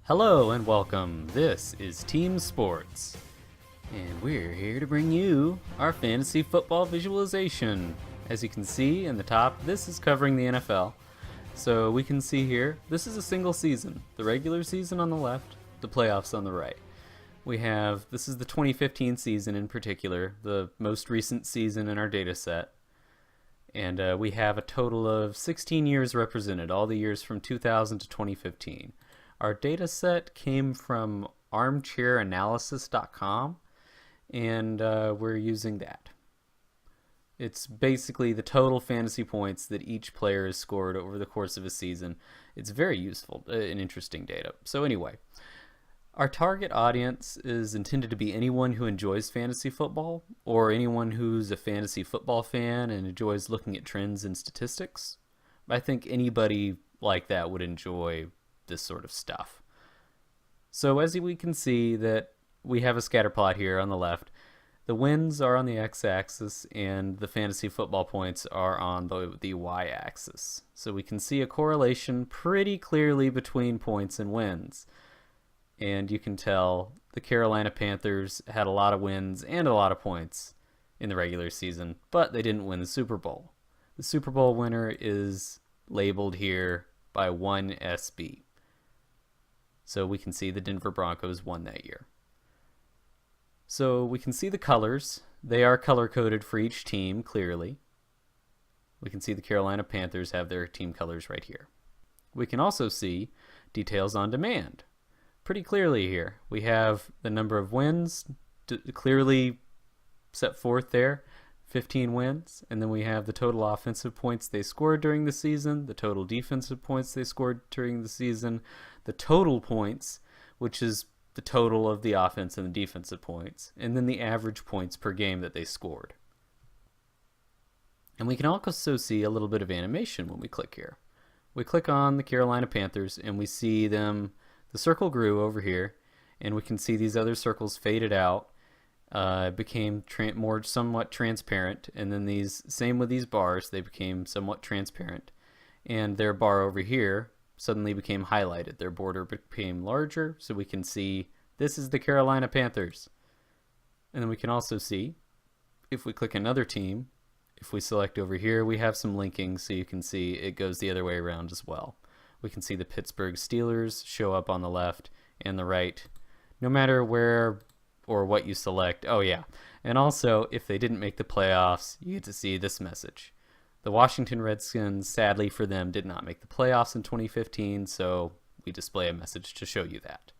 Hello and welcome. This is Team Sports, and we're here to bring you our fantasy football visualization. As you can see in the top, this is covering the NFL. So we can see here, this is a single season. The regular season on the left, the playoffs on the right. This is the 2015 season in particular, the most recent season in our data set. And we have a total of 16 years represented, all the years from 2000 to 2015. Our data set came from armchairanalysis.com, and we're using that. It's basically the total fantasy points that each player has scored over the course of a season. It's very useful and interesting data. So anyway, our target audience is intended to be anyone who enjoys fantasy football or anyone who's a fantasy football fan and enjoys looking at trends and statistics. I think anybody like that would enjoy this sort of stuff. So as we can see that we have a scatter plot here on the left. The wins are on the x-axis and the fantasy football points are on the y-axis. So we can see a correlation pretty clearly between points and wins. And you can tell the Carolina Panthers had a lot of wins and a lot of points in the regular season, but they didn't win the Super Bowl. The Super Bowl winner is labeled here by 1SB. So we can see the Denver Broncos won that year. So we can see the colors. They are color-coded for each team, clearly. We can see the Carolina Panthers have their team colors right here. We can also see details on demand. Pretty clearly here. We have the number of wins clearly set forth there. 15 wins, and then we have the total offensive points they scored during the season, the total defensive points they scored during the season, the total points, which is the total of the offense and the defensive points, and then the average points per game that they scored. And we can also see a little bit of animation when we click here. We click on the Carolina Panthers and we see them, the circle grew over here, and we can see these other circles faded out. Became more somewhat transparent, and then same with these bars, they became somewhat transparent, and their bar over here suddenly became highlighted. Their border became larger, so we can see this is the Carolina Panthers. And then we can also see, if we click another team, if we select over here, we have some linking, so you can see it goes the other way around as well. We can see the Pittsburgh Steelers show up on the left and the right, no matter where or what you select. Oh yeah, and also if they didn't make the playoffs, you get to see this message. The Washington Redskins, sadly for them, did not make the playoffs in 2015, so we display a message to show you that.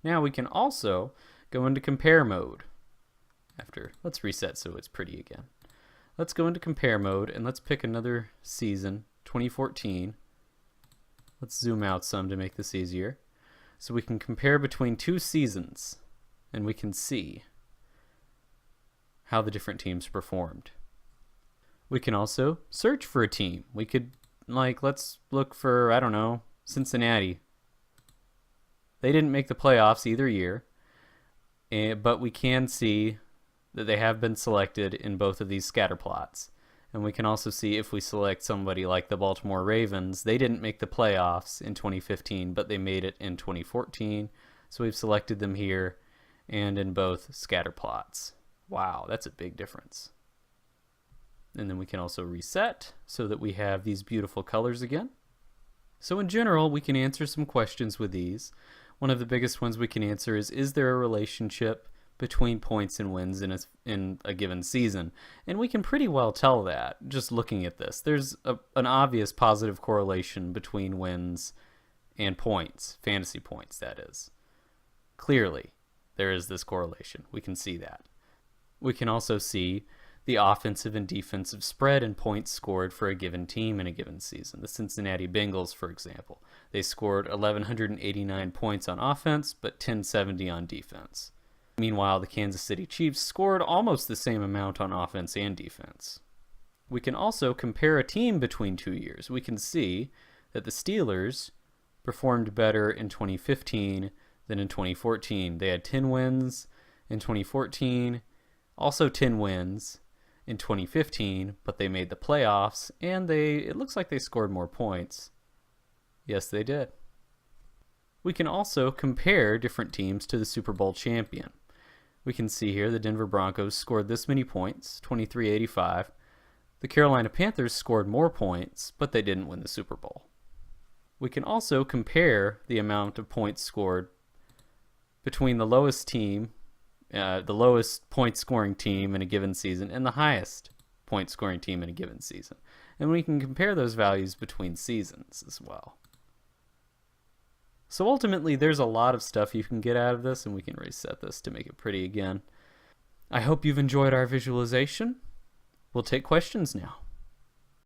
Now we can also go into compare mode. Let's reset so it's pretty again. Let's go into compare mode and let's pick another season, 2014. Let's zoom out some to make this easier. So we can compare between two seasons, and we can see how the different teams performed. We can also search for a team. We could, let's look for, I don't know, Cincinnati. They didn't make the playoffs either year, but we can see that they have been selected in both of these scatter plots. And we can also see if we select somebody like the Baltimore Ravens, they didn't make the playoffs in 2015, but they made it in 2014. So we've selected them here and in both scatter plots. Wow, that's a big difference. And then we can also reset so that we have these beautiful colors again. So in general, we can answer some questions with these. One of the biggest ones we can answer is there a relationship between points and wins in a given season? And we can pretty well tell that just looking at this. There's an obvious positive correlation between wins and points, fantasy points that is. Clearly, there is this correlation. We can see that. We can also see the offensive and defensive spread in points scored for a given team in a given season. The Cincinnati Bengals, for example, they scored 1,189 points on offense, but 1,070 on defense. Meanwhile, the Kansas City Chiefs scored almost the same amount on offense and defense. We can also compare a team between 2 years. We can see that the Steelers performed better in 2015 than in 2014. They had 10 wins in 2014, also 10 wins in 2015, but they made the playoffs, and it looks like they scored more points. Yes, they did. We can also compare different teams to the Super Bowl champion. We can see here the Denver Broncos scored this many points, 23-85. The Carolina Panthers scored more points, but they didn't win the Super Bowl. We can also compare the amount of points scored between the lowest team, the lowest point scoring team in a given season, and the highest point scoring team in a given season. And we can compare those values between seasons as well. So ultimately, there's a lot of stuff you can get out of this, and we can reset this to make it pretty again. I hope you've enjoyed our visualization. We'll take questions now.